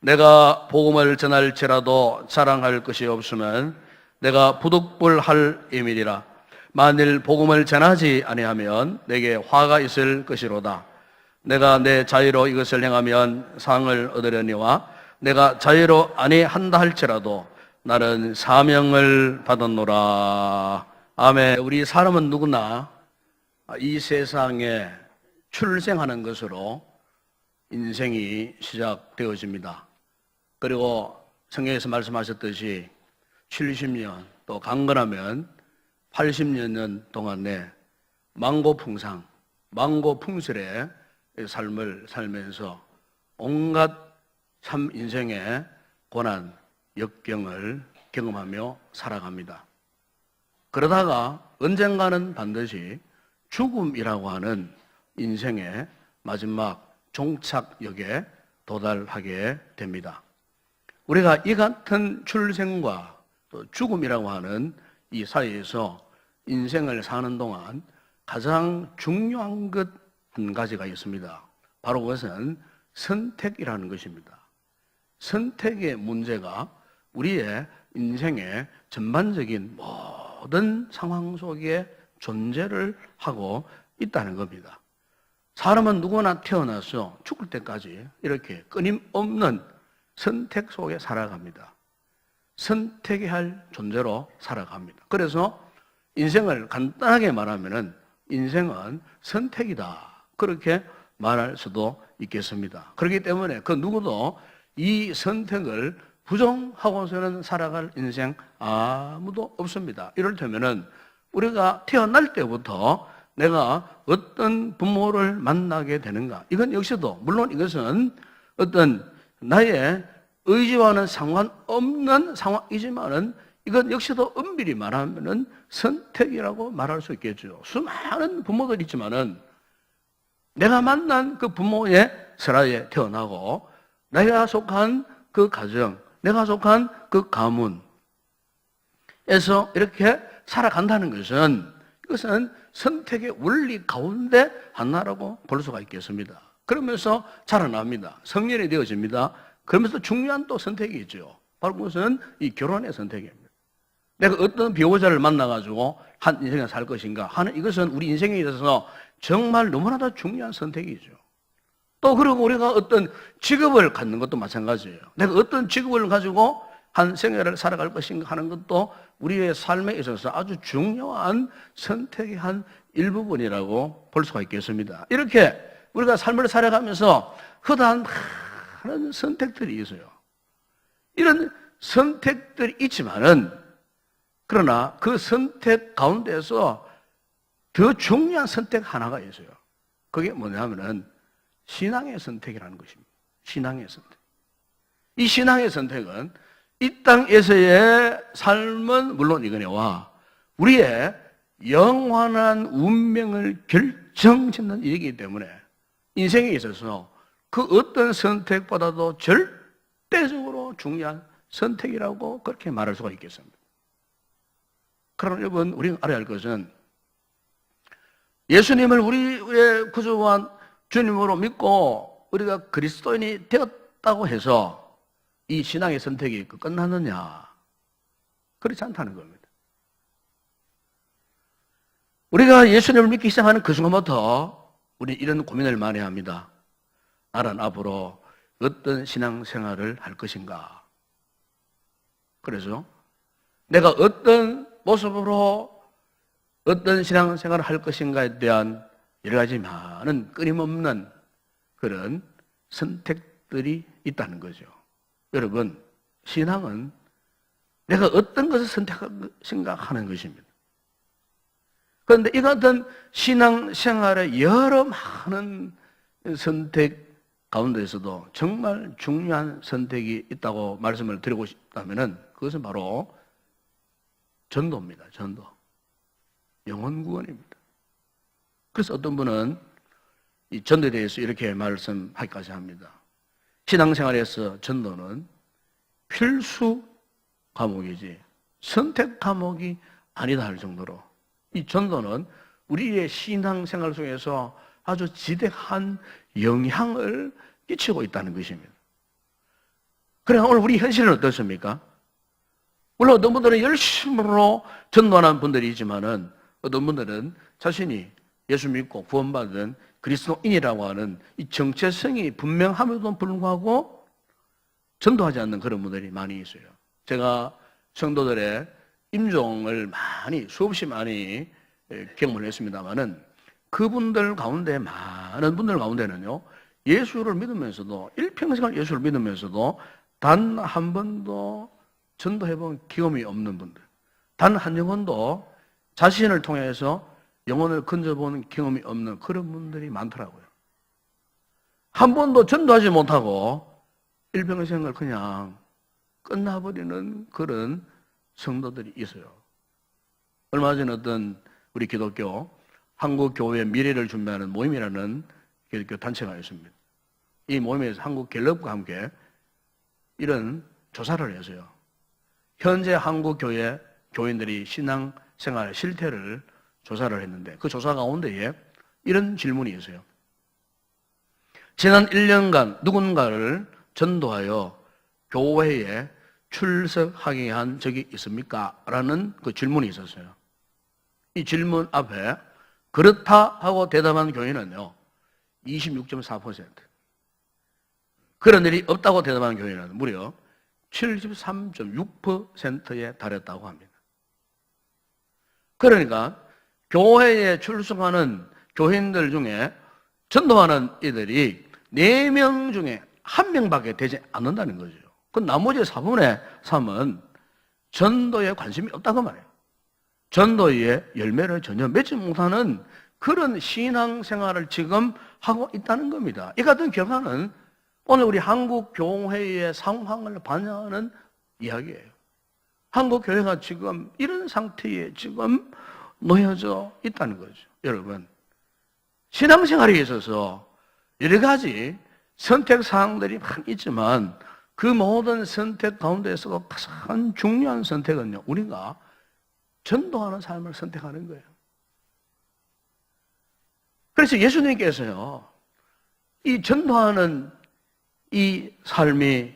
내가 복음을 전할지라도 자랑할 것이 없으면 내가 부득불할 임이리라. 만일 복음을 전하지 아니하면 내게 화가 있을 것이로다. 내가 내 자유로 이것을 행하면 상을 얻으려니와 내가 자유로 아니한다 할지라도 나는 사명을 받았노라. 아멘. 우리 사람은 누구나 이 세상에 출생하는 것으로 인생이 시작되어집니다. 그리고 성경에서 말씀하셨듯이 70년 또 강건하면 80년 동안에 만고풍상, 만고풍설의 삶을 살면서 온갖 참 인생의 고난, 역경을 경험하며 살아갑니다. 그러다가 언젠가는 반드시 죽음이라고 하는 인생의 마지막 종착역에 도달하게 됩니다. 우리가 이 같은 출생과 또 죽음이라고 하는 이 사이에서 인생을 사는 동안 가장 중요한 것 한 가지가 있습니다. 바로 그것은 선택이라는 것입니다. 선택의 문제가 우리의 인생의 전반적인 모든 상황 속에 존재를 하고 있다는 겁니다. 사람은 누구나 태어나서 죽을 때까지 이렇게 끊임없는 선택 속에 살아갑니다. 선택해야 할 존재로 살아갑니다. 그래서 인생을 간단하게 말하면은 인생은 선택이다. 그렇게 말할 수도 있겠습니다. 그렇기 때문에 그 누구도 이 선택을 부정하고서는 살아갈 인생 아무도 없습니다. 이를테면은 우리가 태어날 때부터 내가 어떤 부모를 만나게 되는가, 이건 역시도 물론 이것은 어떤 나의 의지와는 상관없는 상황이지만은 이건 역시도 엄밀히 말하면은 선택이라고 말할 수 있겠죠. 수많은 부모들이 있지만은 내가 만난 그 부모의 설화에 태어나고 내가 속한 그 가정, 내가 속한 그 가문에서 이렇게 살아간다는 것은 이것은 선택의 원리 가운데 하나라고 볼 수가 있겠습니다. 그러면서 자라납니다. 성년이 되어집니다. 그러면서 중요한 또 선택이 있죠. 바로 그것은 이 결혼의 선택입니다. 내가 어떤 배우자를 만나가지고 한 인생을 살 것인가 하는 이것은 우리 인생에 있어서 정말 너무나도 중요한 선택이죠. 또 그리고 우리가 어떤 직업을 갖는 것도 마찬가지예요. 내가 어떤 직업을 가지고 한 생애를 살아갈 것인가 하는 것도 우리의 삶에 있어서 아주 중요한 선택의 한 일부분이라고 볼 수가 있겠습니다. 이렇게 우리가 삶을 살아가면서 흔한 많은 선택들이 있어요. 이런 선택들이 있지만은 그러나 그 선택 가운데서 더 중요한 선택 하나가 있어요. 그게 뭐냐면은 신앙의 선택이라는 것입니다. 신앙의 선택. 이 신앙의 선택은 이 땅에서의 삶은 물론 이거네와 우리의 영원한 운명을 결정짓는 일이기 때문에 인생에 있어서 그 어떤 선택보다도 절대적으로 중요한 선택이라고 그렇게 말할 수가 있겠습니다. 그러나 여러분, 우리가 알아야 할 것은 예수님을 우리의 구주와 주님으로 믿고 우리가 그리스도인이 되었다고 해서 이 신앙의 선택이 끝나느냐? 그렇지 않다는 겁니다. 우리가 예수님을 믿기 시작하는 그 순간부터 우리 이런 고민을 많이 합니다. 나는 앞으로 어떤 신앙생활을 할 것인가? 그래서 내가 어떤 모습으로 어떤 신앙생활을 할 것인가에 대한 여러 가지 많은 끊임없는 그런 선택들이 있다는 거죠. 여러분, 신앙은 내가 어떤 것을 선택할 것인가 하는 것입니다. 그런데 이 같은 신앙생활의 여러 많은 선택 가운데에서도 정말 중요한 선택이 있다고 말씀을 드리고 싶다면 그것은 바로 전도입니다. 전도. 영혼 구원입니다. 그래서 어떤 분은 이 전도에 대해서 이렇게 말씀하기까지 합니다. 신앙생활에서 전도는 필수 과목이지 선택 과목이 아니다 할 정도로 이 전도는 우리의 신앙생활 속에서 아주 지대한 영향을 끼치고 있다는 것입니다. 그러나 오늘 우리 현실은 어떻습니까? 물론 어떤 분들은 열심으로 전도하는 분들이 있지만은 어떤 분들은 자신이 예수 믿고 구원받은 그리스도인이라고 하는 이 정체성이 분명함에도 불구하고 전도하지 않는 그런 분들이 많이 있어요. 제가 성도들의 임종을 수없이 많이 경험을 했습니다만은 그분들 가운데, 많은 분들 가운데는요, 예수를 믿으면서도, 일평생을 예수를 믿으면서도 단 한 번도 전도해본 경험이 없는 분들, 단 한 영혼도 자신을 통해서 영혼을 건져보는 경험이 없는 그런 분들이 많더라고요. 한 번도 전도하지 못하고 일평생을 그냥 끝나버리는 그런 성도들이 있어요. 얼마 전에 어떤 우리 기독교, 한국교회의 미래를 준비하는 모임이라는 기독교 단체가 있습니다. 이 모임에서 한국갤럽과 함께 이런 조사를 했어요. 현재 한국교회 교인들이 신앙생활 실태를 조사를 했는데 그 조사 가운데에 이런 질문이 있어요. 지난 1년간 누군가를 전도하여 교회에 출석하게 한 적이 있습니까? 라는 그 질문이 있었어요. 이 질문 앞에 그렇다 하고 대답한 교인은요, 26.4%. 그런 일이 없다고 대답한 교인은 무려 73.6%에 달했다고 합니다. 그러니까 교회에 출석하는 교인들 중에 전도하는 이들이 4명 중에 1명밖에 되지 않는다는 거죠. 그 나머지 4분의 3은 전도에 관심이 없다고 말해요. 전도의 열매를 전혀 맺지 못하는 그런 신앙생활을 지금 하고 있다는 겁니다. 이 같은 결과는 오늘 우리 한국 교회의 상황을 반영하는 이야기예요. 한국 교회가 지금 이런 상태에 지금 놓여져 있다는 거죠. 여러분, 신앙생활에 있어서 여러 가지 선택 사항들이 많이 있지만 그 모든 선택 가운데서도 가장 중요한 선택은요, 우리가 전도하는 삶을 선택하는 거예요. 그래서 예수님께서요, 이 전도하는 이 삶이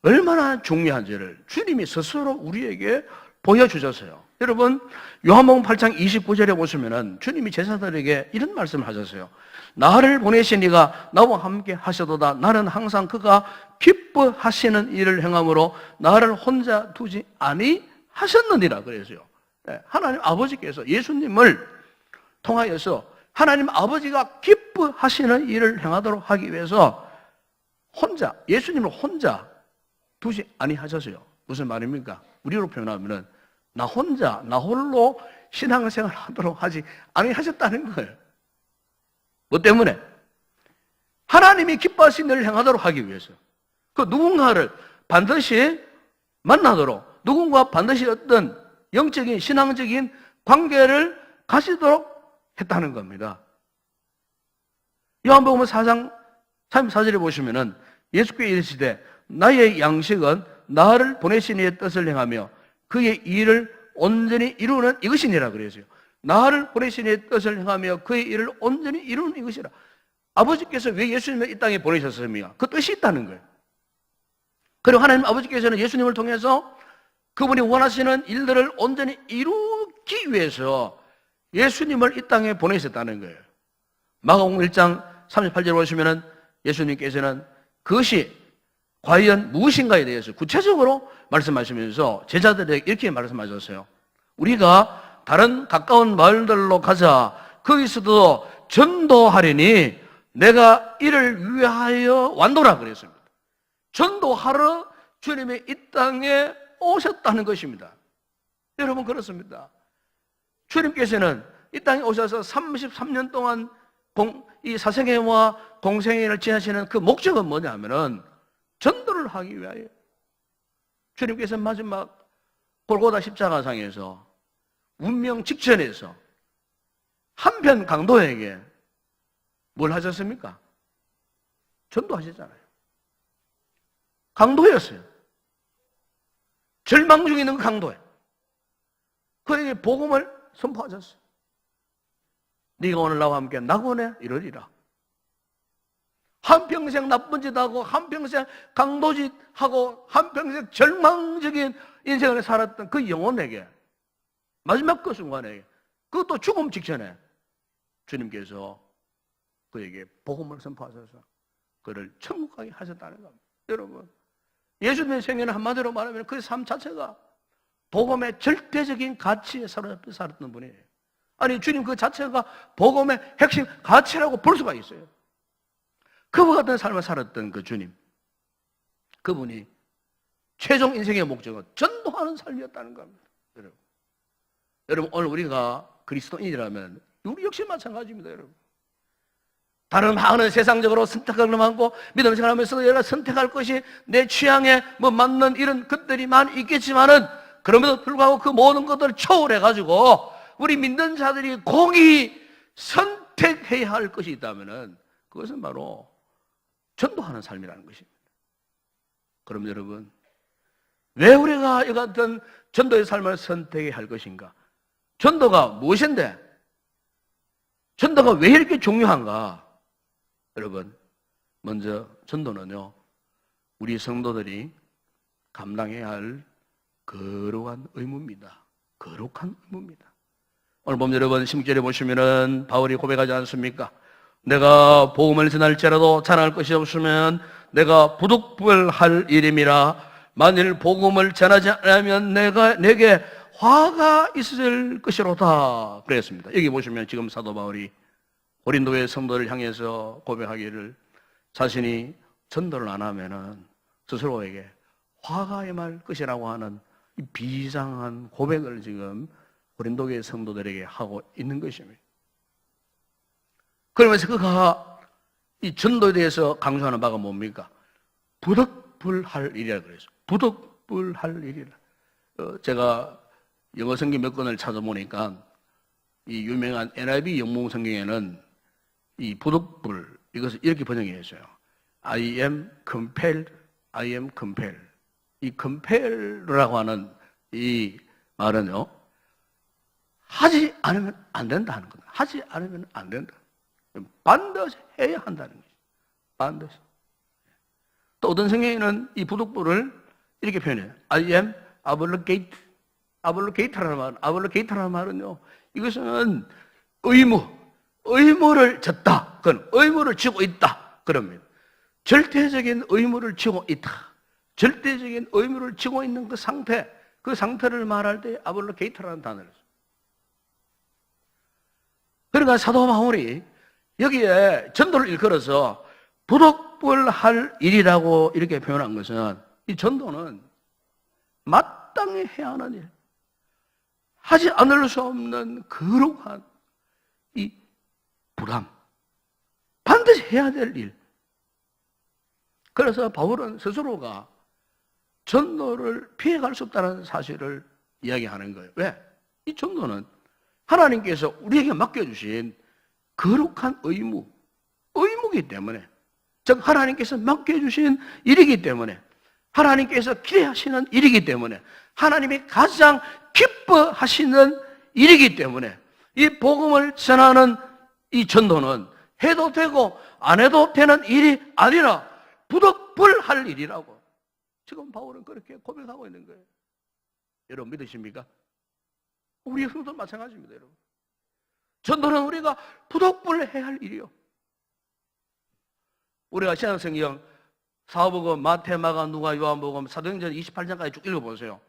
얼마나 중요한지를 주님이 스스로 우리에게 보여주셨어요. 여러분, 요한복음 8장 29절에 보시면은 주님이 제자들에게 이런 말씀을 하셨어요. 나를 보내신 이가 나와 함께 하셔도다. 나는 항상 그가 기뻐하시는 일을 행함으로 나를 혼자 두지 아니하셨느니라 그랬어요. 하나님 아버지께서 예수님을 통하여서 하나님 아버지가 기뻐하시는 일을 행하도록 하기 위해서 예수님을 혼자 두지 아니하셨어요. 무슨 말입니까? 우리로 표현하면은 나 홀로 신앙생활 하도록 하지 아니하셨다는 거예요. 뭐 때문에? 하나님이 기뻐하시는 일을 행하도록 하기 위해서. 그 누군가를 반드시 만나도록, 누군가 반드시 어떤 영적인, 신앙적인 관계를 가지도록 했다는 겁니다. 요한복음 4장 34절에 보시면은 예수께서 이르시되 나의 양식은 나를 보내신 이의 뜻을 행하며 그의 일을 온전히 이루는 이것이니라 그랬어요. 나를 보내신 이의 뜻을 행하며 그의 일을 온전히 이루는 이것이라. 아버지께서 왜 예수님을 이 땅에 보내셨습니까? 그 뜻이 있다는 거예요. 그리고 하나님 아버지께서는 예수님을 통해서 그분이 원하시는 일들을 온전히 이루기 위해서 예수님을 이 땅에 보내셨다는 거예요. 마가복음 1장 38절에 보시면은 예수님께서는 그것이 과연 무엇인가에 대해서 구체적으로 말씀하시면서 제자들에게 이렇게 말씀하셨어요. 우리가 다른 가까운 마을들로 가자. 거기서도 전도하리니 내가 이를 위하여 완도라 그랬습니다. 전도하러 주님이 이 땅에 오셨다는 것입니다. 여러분, 그렇습니다. 주님께서는 이 땅에 오셔서 33년 동안 이 사생애와 공생애를 지내시는 그 목적은 뭐냐면은 전도를 하기 위하여. 주님께서 마지막 골고다 십자가상에서 운명 직전에서 한편 강도에게 뭘 하셨습니까? 전도하셨잖아요. 강도였어요. 절망 중에 있는 그 강도에 그에게 복음을 선포하셨어요. 네가 오늘 나와 함께 낙원에 이르리라. 한평생 나쁜 짓 하고 한평생 강도짓 하고 한평생 절망적인 인생을 살았던 그 영혼에게 마지막 그 순간에 그것도 죽음 직전에 주님께서 그에게 복음을 선포하셔서 그를 천국 가게 하셨다는 겁니다. 여러분, 예수님의 생애는 한마디로 말하면 그 삶 자체가 복음의 절대적인 가치에 사로잡혀 살았던 분이에요. 아니, 주님 그 자체가 복음의 핵심 가치라고 볼 수가 있어요. 그와 같은 삶을 살았던 그 주님, 그분이 최종 인생의 목적은 전도하는 삶이었다는 겁니다. 여러분, 오늘 우리가 그리스도인이라면 우리 역시 마찬가지입니다. 여러분, 다른 많은 세상적으로 선택을 많고 믿음 생활하면서도 여러 선택할 것이 내 취향에 맞는 이런 것들이 많이 있겠지만은, 그럼에도 불구하고 그 모든 것들을 초월해가지고 우리 믿는 자들이 공히 선택해야 할 것이 있다면은 그것은 바로 전도하는 삶이라는 것입니다. 그럼 여러분, 왜 우리가 이 같은 전도의 삶을 선택해야 할 것인가? 전도가 무엇인데? 전도가 왜 이렇게 중요한가? 여러분, 먼저 전도는요, 우리 성도들이 감당해야 할 거룩한 의무입니다. 거룩한 의무입니다. 오늘 보면 여러분 16절에 보시면은 바울이 고백하지 않습니까? 내가 복음을 전할지라도 자랑할 것이 없으면 내가 부득불할 일임이라. 만일 복음을 전하지 않으면 내게 화가 있을 것이로다 그랬습니다. 여기 보시면 지금 사도 바울이 고린도의 성도를 향해서 고백하기를 자신이 전도를 안 하면은 스스로에게 화가 임할 것이라고 하는 이 비상한 고백을 지금 고린도의 성도들에게 하고 있는 것입니다. 그러면서 그가 이 전도에 대해서 강조하는 바가 뭡니까? 부득불할 일이라 그랬어요. 부득불할 일이라. 제가 영어 성경 몇 권을 찾아보니까 이 유명한 NIV 영문 성경에는 이 부득불, 이것을 이렇게 번역했어요. I am compelled, I am compelled. 이 compel라고 하는 이 말은요, 하지 않으면 안 된다 하는 겁니다. 하지 않으면 안 된다. 반드시 해야 한다는 거죠. 반드시. 또 어떤 성경에는 이 부득불을 이렇게 표현해요. I am obligate. obligate라는 말은요, 이것은 의무를 졌다. 그건 의무를 지고 있다. 그럽니다. 절대적인 의무를 지고 있다. 절대적인 의무를 지고 있는 그 상태를 말할 때 obligate라는 단어를 써요. 그러니까 사도 바울이 여기에 전도를 일컬어서 부득불할 일이라고 이렇게 표현한 것은, 이 전도는 마땅히 해야 하는 일, 하지 않을 수 없는 거룩한 이 부담, 반드시 해야 될 일. 그래서 바울은 스스로가 전도를 피해갈 수 없다는 사실을 이야기하는 거예요. 왜? 이 전도는 하나님께서 우리에게 맡겨주신 거룩한 의무이기 때문에, 즉 하나님께서 맡겨주신 일이기 때문에, 하나님께서 기대하시는 일이기 때문에, 하나님이 가장 기뻐하시는 일이기 때문에, 이 복음을 전하는 이 전도는 해도 되고 안 해도 되는 일이 아니라 부득불할 일이라고 지금 바울은 그렇게 고백하고 있는 거예요. 여러분 믿으십니까? 우리 성도 마찬가지입니다. 여러분, 전도는 우리가 부득불해야 할 일이요. 우리가 신약성경 사복음, 마태, 마가, 누가, 요한복음, 사도행전 28장까지 쭉 읽어보세요.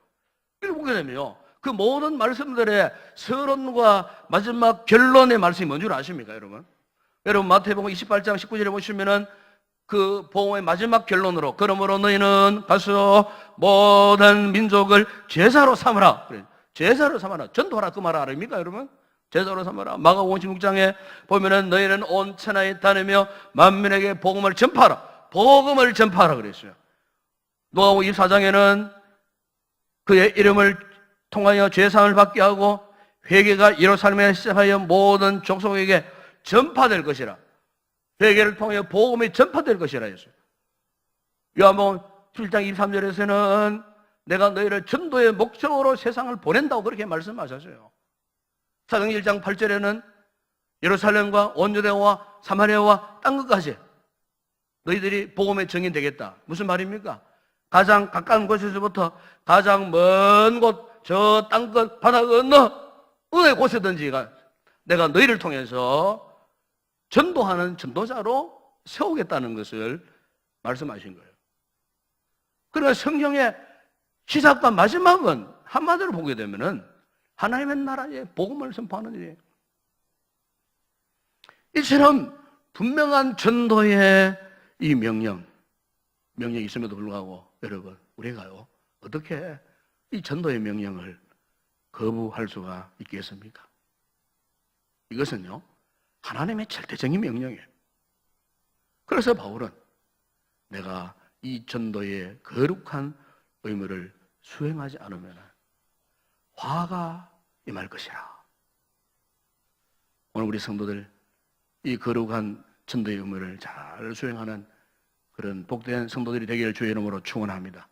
읽어보게 되면요, 그 모든 말씀들의 서론과 마지막 결론의 말씀이 뭔 줄 아십니까, 여러분? 여러분 마태복음 28장 19절에 보시면은 그 복음의 마지막 결론으로, 그러므로 너희는 가서 모든 민족을 제사로 삼으라. 그래, 제사로 삼아라. 전도하라 그 말 아닙니까, 여러분? 제사로 삼아라. 마가복음 16장에 보면은 너희는 온 천하에 다니며 만민에게 복음을 전파하라. 복음을 전파하라 그랬어요. 누가복음 24장에는 그의 이름을 통하여 죄사함을 받게 하고 회개가 예루살렘에 시작하여 모든 족속에게 전파될 것이라. 회개를 통하여 복음이 전파될 것이라 했어요. 요한복음 7장 23절에서는 내가 너희를 전도의 목적으로 세상을 보낸다고 그렇게 말씀하셨어요. 사도행전 1장 8절에는 예루살렘과 온 유대와 사마리아와 땅 끝까지 너희들이 복음의 증인 되겠다. 무슨 말입니까? 가장 가까운 곳에서부터 가장 먼 곳, 저 땅끝 바다 건너 어느 곳에든지 내가 너희를 통해서 전도하는 전도자로 세우겠다는 것을 말씀하신 거예요. 그러나 성경의 시작과 마지막은 한마디로 보게 되면은 하나님의 나라의 복음을 선포하는 일이에요. 이처럼 분명한 전도의 이 명령이 있음에도 불구하고 여러분, 우리가요, 어떻게 이 전도의 명령을 거부할 수가 있겠습니까? 이것은요, 하나님의 절대적인 명령이에요. 그래서 바울은 내가 이 전도의 거룩한 의무를 수행하지 않으면 화가 임할 것이라. 오늘 우리 성도들 이 거룩한 전도의 의무를 잘 수행하는 그런 복된 성도들이 되기를 주의 이름으로 축원합니다.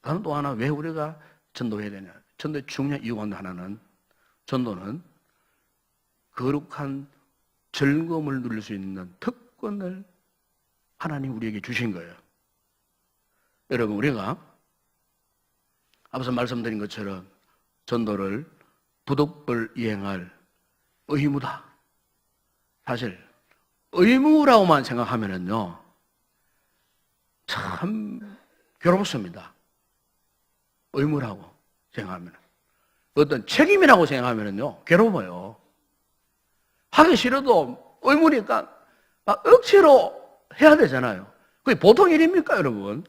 다른 또 하나 왜 우리가 전도해야 되냐? 전도의 중요한 이유 가운데 하나는 전도는 거룩한 즐거움을 누릴 수 있는 특권을 하나님 우리에게 주신 거예요. 여러분, 우리가 앞서 말씀드린 것처럼 전도를 부득불 이행할 의무다. 사실 의무라고만 생각하면은요, 참 괴롭습니다. 의무라고 생각하면, 어떤 책임이라고 생각하면은요, 괴로워요. 하기 싫어도 의무니까 억지로 해야 되잖아요. 그게 보통 일입니까, 여러분?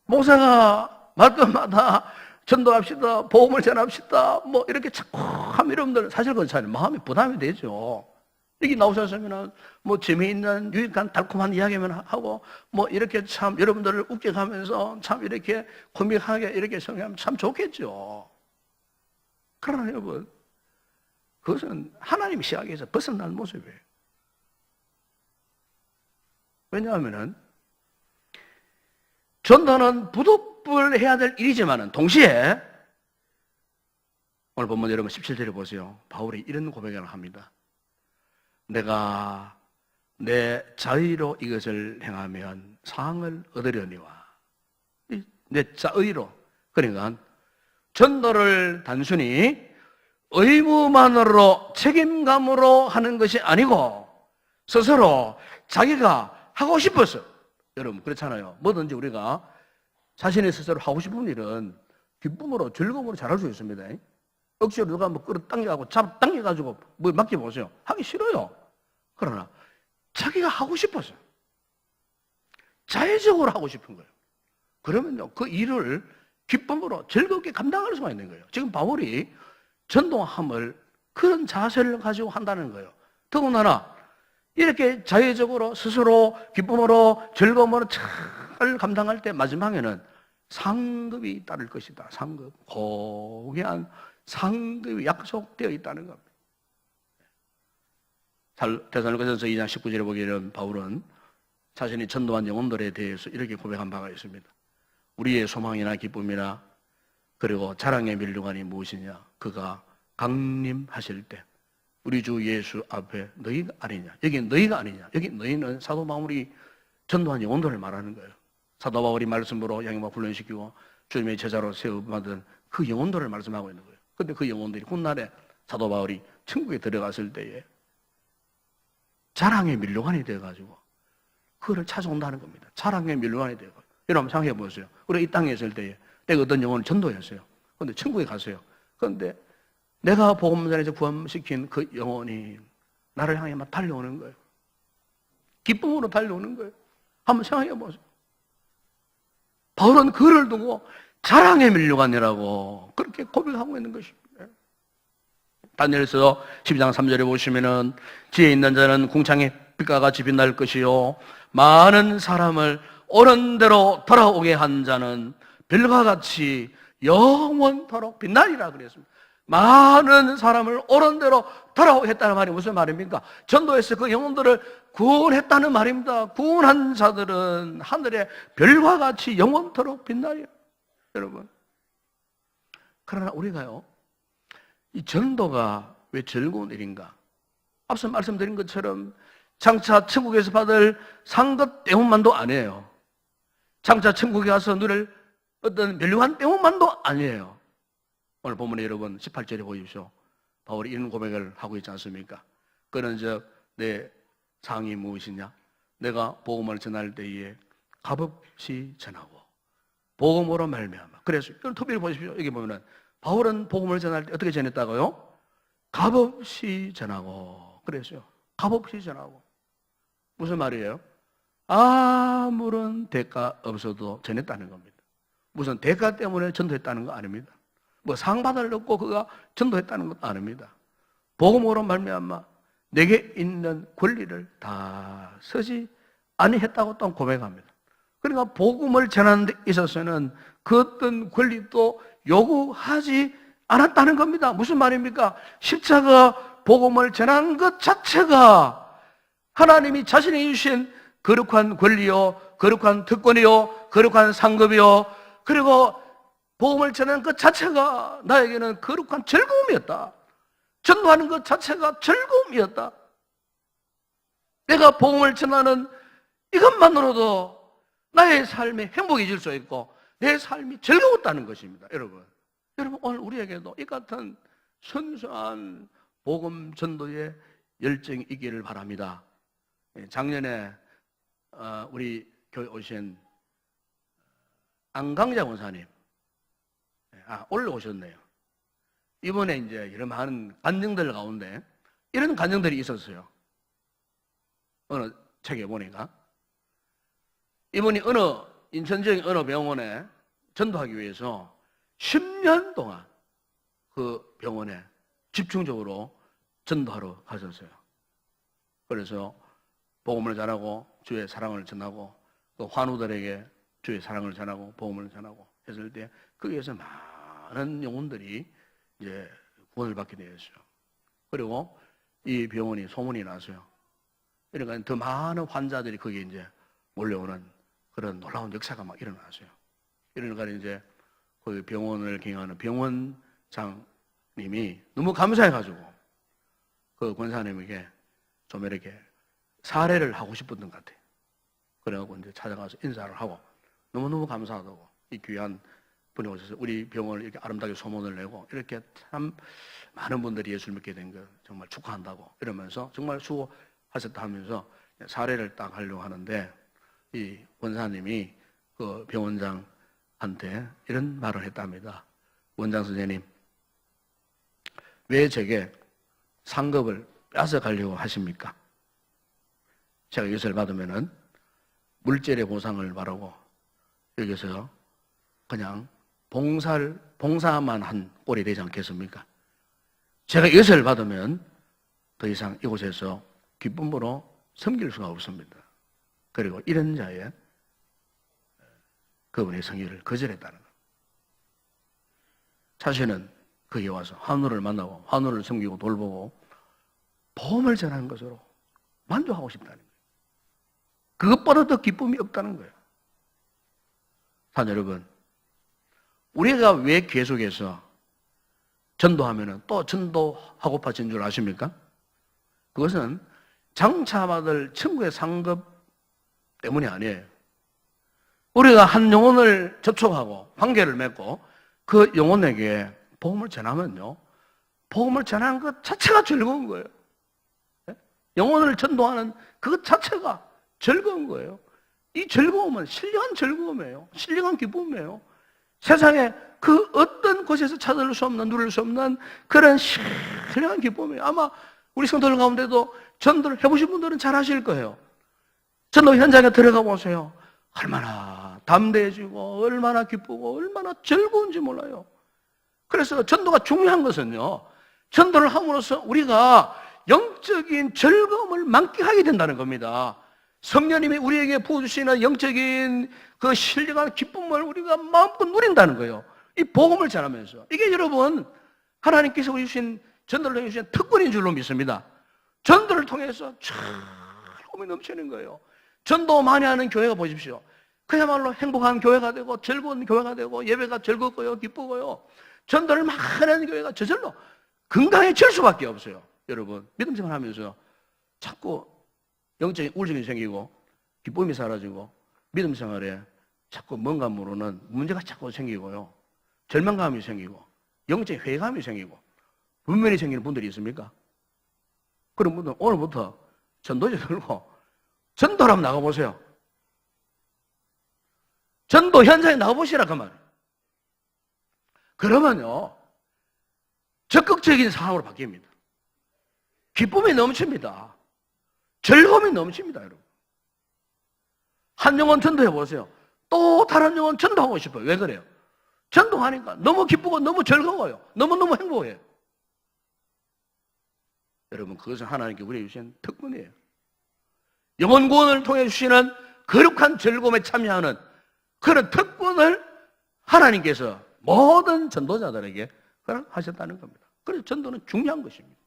목사가 말끝마다 전도합시다, 복음을 전합시다, 뭐 이렇게 자꾸 하면 여러분들 사실 그건 잘 마음이 부담이 되죠. 여기 나오셨으면 뭐 재미있는 유익한 달콤한 이야기만 하고 뭐 이렇게 참 여러분들을 웃게 하면서 참 이렇게 코믹하게 이렇게 성행하면 참 좋겠죠. 그러나 여러분, 그것은 하나님 시각에서 벗어난 모습이에요. 왜냐하면은 전도는 부득불 해야 될 일이지만은 동시에 오늘 본문 여러분 17절에 보세요. 바울이 이런 고백을 합니다. 내가 내 자의로 이것을 행하면 상을 얻으려니와. 내 자의로. 그러니까 전도를 단순히 의무만으로 책임감으로 하는 것이 아니고 스스로 자기가 하고 싶어서. 여러분 그렇잖아요. 뭐든지 우리가 자신의 스스로 하고 싶은 일은 기쁨으로 즐거움으로 잘할 수 있습니다. 억지로 누가 뭐 끌어당겨가지고 당겨가지고 뭐 맡겨보세요. 하기 싫어요. 그러나 자기가 하고 싶어서 자의적으로 하고 싶은 거예요. 그러면요, 그 일을 기쁨으로 즐겁게 감당할 수가 있는 거예요. 지금 바울이 전도함을 그런 자세를 가지고 한다는 거예요. 더군다나 이렇게 자의적으로 스스로 기쁨으로 즐거움으로 잘 감당할 때 마지막에는 상급이 따를 것이다. 상급, 고귀한 상급이 약속되어 있다는 겁니다. 데살로니가전서 2장 19절에 보기에는 바울은 자신이 전도한 영혼들에 대해서 이렇게 고백한 바가 있습니다. 우리의 소망이나 기쁨이나 그리고 자랑의 면류관이 무엇이냐? 그가 강림하실 때 우리 주 예수 앞에 너희가 아니냐? 여기 너희가 아니냐? 여기 너희는 사도 바울이 전도한 영혼들을 말하는 거예요. 사도 바울이 말씀으로 양육과 훈련시키고 주님의 제자로 세워받은 그 영혼들을 말씀하고 있는 거예요. 그런데 그 영혼들이 훗날에 사도 바울이 천국에 들어갔을 때에 자랑의 면류관이 되어가지고 그거를 찾아온다는 겁니다. 자랑의 면류관이 되어가지고. 여러분 생각해 보세요. 우리 이 땅에 있을 때에 내가 어떤 영혼을 전도했어요. 그런데 천국에 갔어요. 그런데 내가 복음전에서 구원시킨 그 영혼이 나를 향해 막 달려오는 거예요. 기쁨으로 달려오는 거예요. 한번 생각해 보세요. 바울은 그를 두고 자랑의 면류관이라고 그렇게 고백하고 있는 것입니다. 다니엘서 12장 3절에 보시면은 지혜 있는 자는 궁창의 빛과 같이 빛날 것이요 많은 사람을 옳은 대로 돌아오게 한 자는 별과 같이 영원토록 빛나리라 그랬습니다. 많은 사람을 옳은 대로 돌아오게 했다는 말이 무슨 말입니까? 전도에서 그 영혼들을 구원했다는 말입니다. 구원한 자들은 하늘의 별과 같이 영원토록 빛나요. 여러분, 그러나 우리가요, 이 전도가 왜 즐거운 일인가? 앞서 말씀드린 것처럼 장차 천국에서 받을 상급 때문만도 아니에요. 장차 천국에 가서 누릴 어떤 멸류관 때문만도 아니에요. 오늘 본문에 여러분 18절에 보십시오. 바울이 이런 고백을 하고 있지 않습니까? 그런즉 내 상이 무엇이냐? 내가 복음을 전할 때에 값없이 전하고 복음으로 말미암아. 그래서 이런 토비를 보십시오. 여기 보면은 바울은 복음을 전할 때 어떻게 전했다고요? 값없이 전하고. 그랬어요. 값없이 전하고. 무슨 말이에요? 아무런 대가 없어도 전했다는 겁니다. 무슨 대가 때문에 전도했다는 거 아닙니다. 뭐 상 받으려고 그가 전도했다는 것도 아닙니다. 복음으로 말미암아 내게 있는 권리를 다 쓰지 아니했다고 또 고백합니다. 그러니까 복음을 전하는 데 있어서는 그 어떤 권리도 요구하지 않았다는 겁니다. 무슨 말입니까? 십자가 복음을 전한 것 자체가 하나님이 자신이 주신 거룩한 권리요, 거룩한 특권이요, 거룩한 상급이요, 그리고 복음을 전하는 것 자체가 나에게는 거룩한 즐거움이었다. 전도하는 것 자체가 즐거움이었다. 내가 복음을 전하는 이것만으로도 나의 삶에 행복이 질 수 있고 내 삶이 즐거웠다는 것입니다. 여러분 오늘 우리에게도 이 같은 순수한 복음 전도의 열정이 있기를 바랍니다. 작년에 우리 교회 오신 안강자 권사님 올라오셨네요. 이번에 이제 여러 많은 간증들 가운데 이런 간증들이 있었어요. 어느 책에 보니까 이분이 인천 지역의 어느 병원에 전도하기 위해서 10년 동안 그 병원에 집중적으로 전도하러 가셨어요. 그래서 복음을 전하고 주의 사랑을 전하고 그 환우들에게 주의 사랑을 전하고 복음을 전하고 했을 때 거기에서 많은 영혼들이 이제 구원을 받게 되었어요. 그리고 이 병원이 소문이 났어요. 그러니까 더 많은 환자들이 거기에 이제 몰려오는 그런 놀라운 역사가 막 일어났어요. 이러니까 이제 그 병원을 경영하는 병원장님이 너무 감사해가지고 그 권사님에게 좀 이렇게 사례를 하고 싶었던 것 같아요. 그래갖고 이제 찾아가서 인사를 하고 너무너무 감사하다고 이 귀한 분이 오셔서 우리 병원을 이렇게 아름답게 소문을 내고 이렇게 참 많은 분들이 예수를 믿게 된 거 정말 축하한다고 이러면서 정말 수고하셨다 하면서 사례를 딱 하려고 하는데 이 원사님이 그 병원장한테 이런 말을 했답니다. 원장 선생님, 왜 제게 상급을 뺏어가려고 하십니까? 제가 이것을 받으면은 물질의 보상을 바라고 여기서 그냥 봉사만 한 꼴이 되지 않겠습니까? 제가 이것을 받으면 더 이상 이곳에서 기쁨으로 섬길 수가 없습니다. 그리고 이런 자의 그분의 성의를 거절했다는 것. 자신은 거기에 와서 환우를 만나고 환우를 섬기고 돌보고 복음을 전하는 것으로 만족하고 싶다는 거예요. 그것보다 더 기쁨이 없다는 거예요. 사랑 여러분, 우리가 왜 계속해서 전도하면은 또 전도하고파진 줄 아십니까? 그것은 장차 받을 천국의 상급 때문이 아니에요. 우리가 한 영혼을 접촉하고 관계를 맺고 그 영혼에게 복음을 전하면요, 복음을 전하는 것 자체가 즐거운 거예요. 영혼을 전도하는 그것 자체가 즐거운 거예요. 이 즐거움은 신령한 즐거움이에요. 신령한 기쁨이에요. 세상에 그 어떤 곳에서 찾을 수 없는, 누릴 수 없는 그런 신령한 기쁨이에요. 아마 우리 성도들 가운데도 전도를 해보신 분들은 잘 아실 거예요. 전도 현장에 들어가 보세요. 얼마나 담대해지고 얼마나 기쁘고 얼마나 즐거운지 몰라요. 그래서 전도가 중요한 것은요, 전도를 함으로써 우리가 영적인 즐거움을 만끽하게 된다는 겁니다. 성령님이 우리에게 부어주시는 영적인 그 신령한 기쁨을 우리가 마음껏 누린다는 거예요. 이 복음을 전하면서. 이게 여러분 하나님께서 주신 전도를 통해 주신 특권인 줄로 믿습니다. 전도를 통해서 즐거움이 넘치는 거예요. 전도 많이 하는 교회가 보십시오. 그야말로 행복한 교회가 되고 즐거운 교회가 되고 예배가 즐겁고요, 기쁘고요. 전도를 많이 하는 교회가 저절로 건강해질 수밖에 없어요. 여러분 믿음생활 하면서 자꾸 영적인 우울증이 생기고 기쁨이 사라지고 믿음 생활에 자꾸 뭔가 모르는 문제가 자꾸 생기고요. 절망감이 생기고 영적인 회의감이 생기고 분면이 생기는 분들이 있습니까? 그런 분들 오늘부터 전도지 들고 전도를 한번 나가보세요. 전도 현장에 나가보시라 그 말이에요. 그러면요 적극적인 상황으로 바뀝니다. 기쁨이 넘칩니다. 즐거움이 넘칩니다, 여러분. 한 영혼 전도해 보세요. 또 다른 영혼 전도하고 싶어요. 왜 그래요? 전도하니까 너무 기쁘고 너무 즐거워요. 너무너무 행복해요. 여러분, 그것은 하나님께 우리에게 주신 특권이에요. 영혼 구원을 통해 주시는 거룩한 즐거움에 참여하는 그런 특권을 하나님께서 모든 전도자들에게 허락하셨다는 겁니다. 그래서 전도는 중요한 것입니다.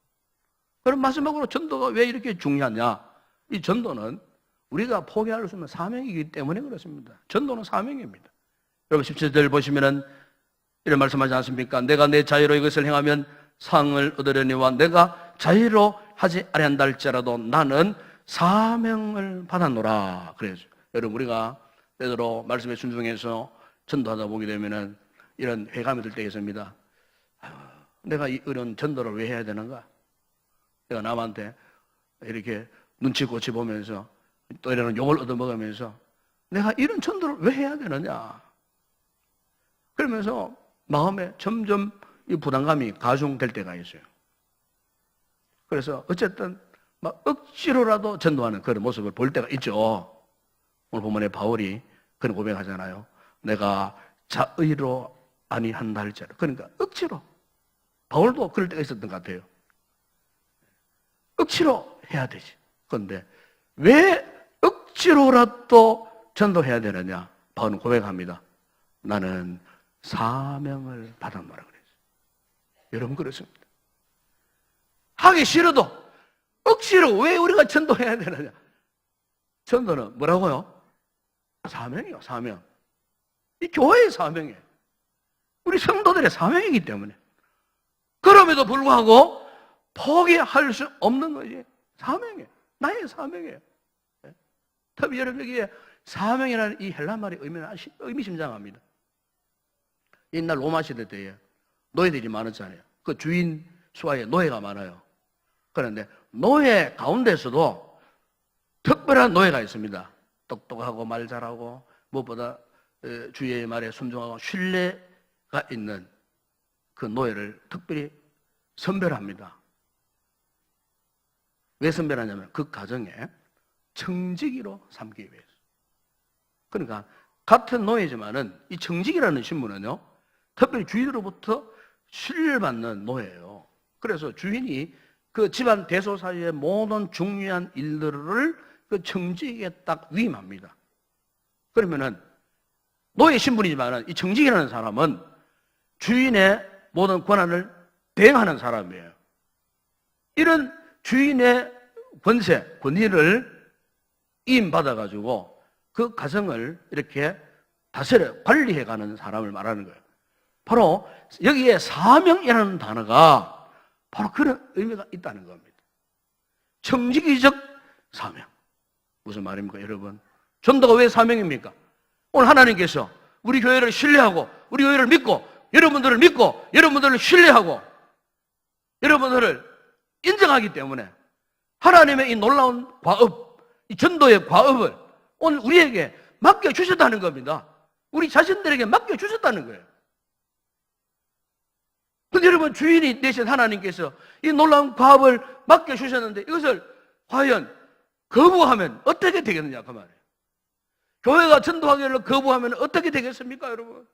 그럼 마지막으로 전도가 왜 이렇게 중요하냐? 이 전도는 우리가 포기할 수 없는 사명이기 때문에 그렇습니다. 전도는 사명입니다. 여러분 17절 보시면은 이런 말씀하지 않습니까? 내가 내 자유로 이것을 행하면 상을 얻으려니와 내가 자유로 하지 아니한다 할지라도 나는 사명을 받았노라. 그래서 여러분 우리가 때로 말씀에 순종해서 전도하다 보게 되면은 이런 회감이 들 때가 있습니다. 내가 이런 전도를 왜 해야 되는가? 내가 남한테 이렇게 눈치꼬치 보면서 또 이런 욕을 얻어먹으면서 내가 이런 전도를 왜 해야 되느냐? 그러면서 마음에 점점 이 부담감이 가중될 때가 있어요. 그래서 어쨌든 막 억지로라도 전도하는 그런 모습을 볼 때가 있죠. 오늘 본문에 바울이 그런 고백하잖아요. 내가 자의로 아니한다 할지라도. 그러니까 억지로. 바울도 그럴 때가 있었던 것 같아요. 억지로 해야 되지. 그런데 왜 억지로라도 전도해야 되느냐? 바울은 고백합니다. 나는 사명을 받았노라 그랬어요. 여러분 그렇습니다. 하기 싫어도 억지로 왜 우리가 전도해야 되느냐? 전도는 뭐라고요? 사명이요, 사명. 이 교회의 사명이에요. 우리 성도들의 사명이기 때문에. 그럼에도 불구하고 포기할 수 없는 것이 사명이에요. 나의 사명이에요. 특히 여러분 여기에 사명이라는 이 헬라 말의 의미는 의미심장합니다. 옛날 로마 시대 때에 노예들이 많았잖아요. 그 주인 수하에 노예가 많아요. 그런데 노예 가운데서도 특별한 노예가 있습니다. 똑똑하고 말 잘하고 무엇보다 주의 말에 순종하고 신뢰가 있는 그 노예를 특별히 선별합니다. 왜 선별하냐면 그 가정에 청지기로 삼기 위해서. 그러니까 같은 노예지만은 이 청지기라는 신분은요 특별히 주인으로부터 신뢰를 받는 노예예요. 그래서 주인이 그 집안 대소사의 모든 중요한 일들을 그 청지기에 딱 위임합니다. 그러면은 노예 신분이지만은 이 청지기라는 사람은 주인의 모든 권한을 대행하는 사람이에요. 이런 주인의 권세, 권위를 임받아가지고 그 가정을 이렇게 다스려 관리해가는 사람을 말하는 거예요. 바로 여기에 사명이라는 단어가 바로 그런 의미가 있다는 겁니다. 청지기적 사명. 무슨 말입니까, 여러분? 전도가 왜 사명입니까? 오늘 하나님께서 우리 교회를 신뢰하고 우리 교회를 믿고 여러분들을 믿고 여러분들을 신뢰하고 여러분들을 인정하기 때문에 하나님의 이 놀라운 과업, 이 전도의 과업을 오늘 우리에게 맡겨주셨다는 겁니다. 우리 자신들에게 맡겨주셨다는 거예요. 근데 여러분 주인이 되신 하나님께서 이 놀라운 과업을 맡겨주셨는데 이것을 과연 거부하면 어떻게 되겠느냐 그 말이에요. 교회가 전도하기를 거부하면 어떻게 되겠습니까 여러분?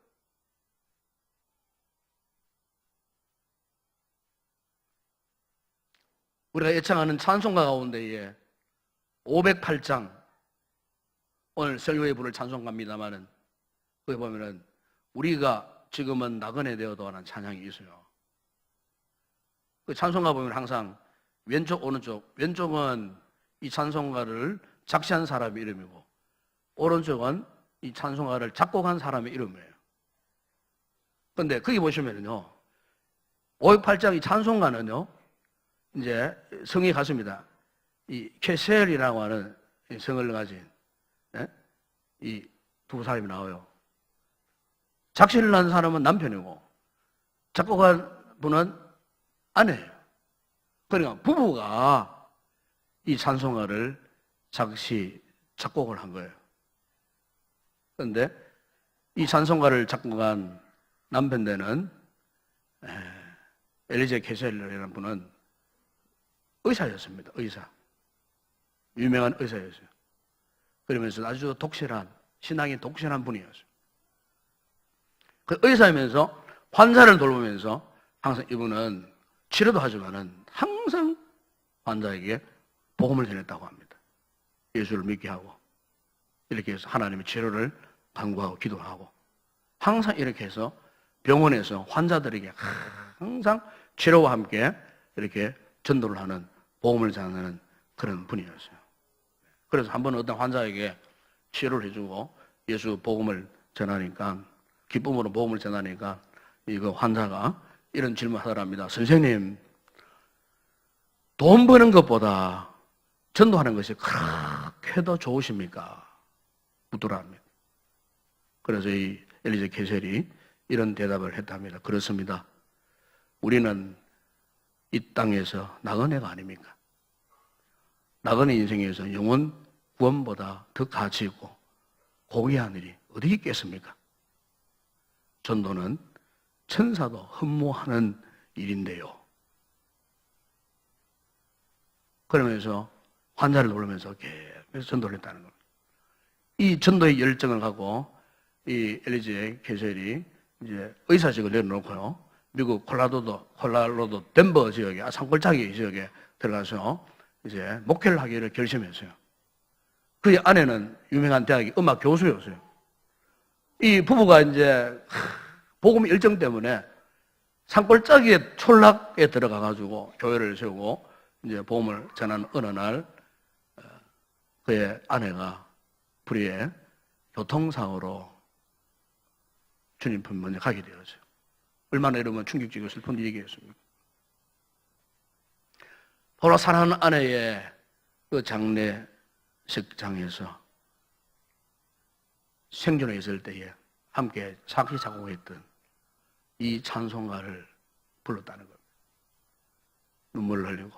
우리가 애창하는 찬송가 가운데에 508장 오늘 설교에 부를 찬송가입니다마는 거기 보면은 우리가 지금은 나그네 되어도 하는 찬양이 있어요. 그 찬송가 보면 항상 왼쪽 오른쪽 왼쪽은 이 찬송가를 작시한 사람의 이름이고 오른쪽은 이 찬송가를 작곡한 사람의 이름이에요. 그런데 거기 보시면은요 508장 이 찬송가는요 이제 성이 같습니다. 이 케셀이라고 하는 성을 가진 이 두 사람이 나와요. 작시를 난 사람은 남편이고 작곡한 분은 아내예요. 그러니까 부부가 이 찬송가를 작곡을 한 거예요. 그런데 이 찬송가를 작곡한 남편 되는 엘리제 케셀이라는 분은 의사였습니다. 의사. 유명한 의사였어요. 그러면서 아주 독실한, 신앙이 독실한 분이었어요. 그 의사이면서 환자를 돌보면서 항상 이분은 치료도 하지만은 항상 환자에게 복음을 전했다고 합니다. 예수를 믿게 하고 이렇게 해서 하나님의 치료를 간구하고 기도하고 항상 이렇게 해서 병원에서 환자들에게 항상 치료와 함께 이렇게 전도를 하는 복음을 전하는 그런 분이었어요. 그래서 한 번 어떤 환자에게 치료를 해주고 예수 복음을 전하니까 기쁨으로 복음을 전하니까 이거 환자가 이런 질문을 하더랍니다. 선생님, 돈 버는 것보다 전도하는 것이 그렇게 더 좋으십니까? 묻더랍니다. 그래서 이 엘리제 케셀이 이런 대답을 했답니다. 그렇습니다. 우리는 이 땅에서 나그네가 아닙니까? 나그네 인생에서 영혼 구원보다 더 가치 있고 고귀한 일이 어디 있겠습니까? 전도는 천사도 흠모하는 일인데요. 그러면서 환자를 돌보면서 계속 전도를 했다는 겁니다. 이 전도의 열정을 갖고 이 엘리제 케셀이 이제 의사직을 내려놓고요. 미국 콜라로도 덴버 지역에, 산골짜기 지역에 들어가서 이제 목회를 하기를 결심했어요. 그의 아내는 유명한 대학의 음악 교수였어요. 이 부부가 이제 복음 열정 때문에 산골짜기에 촌락에 들어가가지고 교회를 세우고 이제 복음을 전하는 어느 날 그의 아내가 불의에 교통사고로 주님 품 먼저 가게 되었어요. 얼마나 이러면 충격적이고 슬픈 얘기였습니까? 바로 사랑하는 아내의 그 장례식장에서 생존에 있을 때에 함께 작시 작곡했던 이 찬송가를 불렀다는 겁니다. 눈물을 흘리고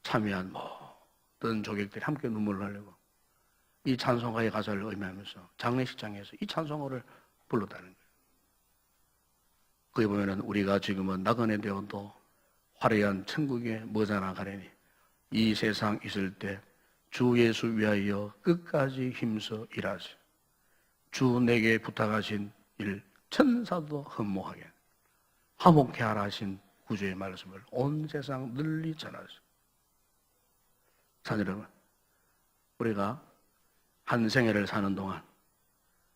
참여한 모든 조객들이 함께 눈물을 흘리고 이 찬송가의 가사를 의미하면서 장례식장에서 이 찬송가를 불렀다는 거예요. 거기 보면은 우리가 지금은 나그네 되어도 화려한 천국에 머지않아 가려니 이 세상 있을 때 주 예수 위하여 끝까지 힘써 일하시. 주 내게 부탁하신 일 천사도 흠모하게 화목케 하라 하신 구주의 말씀을 온 세상 널리 전하시. 자, 여러분, 우리가 한 생애를 사는 동안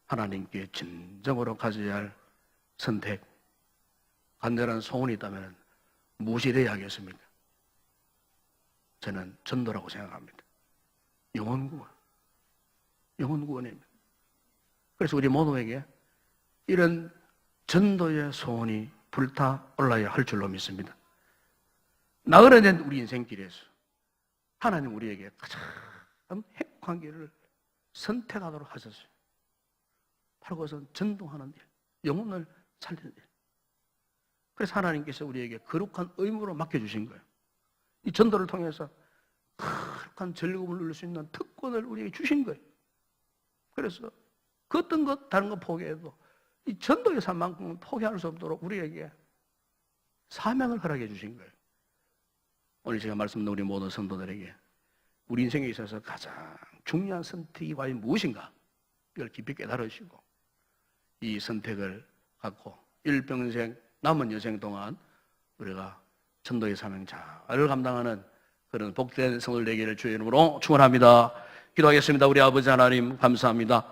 하나님께 진정으로 가져야 할 선택, 간절한 소원이 있다면 무엇이 되어야 하겠습니까? 저는 전도라고 생각합니다. 영혼구원입니다. 그래서 우리 모두에게 이런 전도의 소원이 불타올라야 할 줄로 믿습니다. 나그네 된 우리 인생길에서 하나님 우리에게 가장 행복한 길을 선택하도록 하셨어요. 바로 그것은 전도하는 일, 영혼을 살리는 일. 그래서 하나님께서 우리에게 거룩한 의무로 맡겨주신 거예요. 이 전도를 통해서 거룩한 즐거움을 누릴 수 있는 특권을 우리에게 주신 거예요. 그래서 그 어떤 것, 다른 거 포기해도 이 전도의 삶만큼은 포기할 수 없도록 우리에게 사명을 허락해 주신 거예요. 오늘 제가 말씀드린 우리 모든 성도들에게 우리 인생에 있어서 가장 중요한 선택이 과연 무엇인가? 이걸 깊이 깨달으시고 이 선택을 갖고 일평생 남은 여생 동안 우리가 전도의 사명 잘 감당하는 그런 복된 성을 되기를 주의 이름으로 축원합니다. 기도하겠습니다. 우리 아버지 하나님 감사합니다.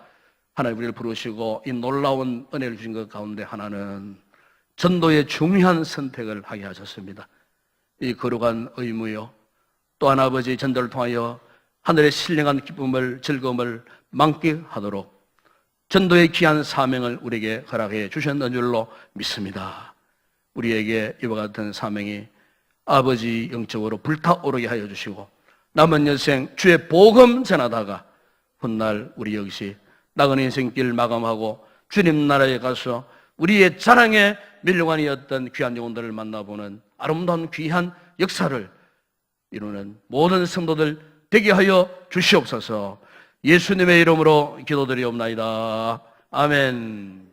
하나님 우리를 부르시고 이 놀라운 은혜를 주신 것 가운데 하나는 전도의 중요한 선택을 하게 하셨습니다. 이 거룩한 의무요 또한 아버지 전도를 통하여 하늘의 신령한 기쁨을 즐거움을 만끽하도록 전도의 귀한 사명을 우리에게 허락해 주셨는 줄로 믿습니다. 우리에게 이와 같은 사명이 아버지 영적으로 불타오르게 하여 주시고 남은 여생 주의 복음 전하다가 훗날 우리 역시 나그네 인생길 마감하고 주님 나라에 가서 우리의 자랑의 밀려관이었던 귀한 영혼들을 만나보는 아름다운 귀한 역사를 이루는 모든 성도들 되게 하여 주시옵소서. 예수님의 이름으로 기도드리옵나이다. 아멘.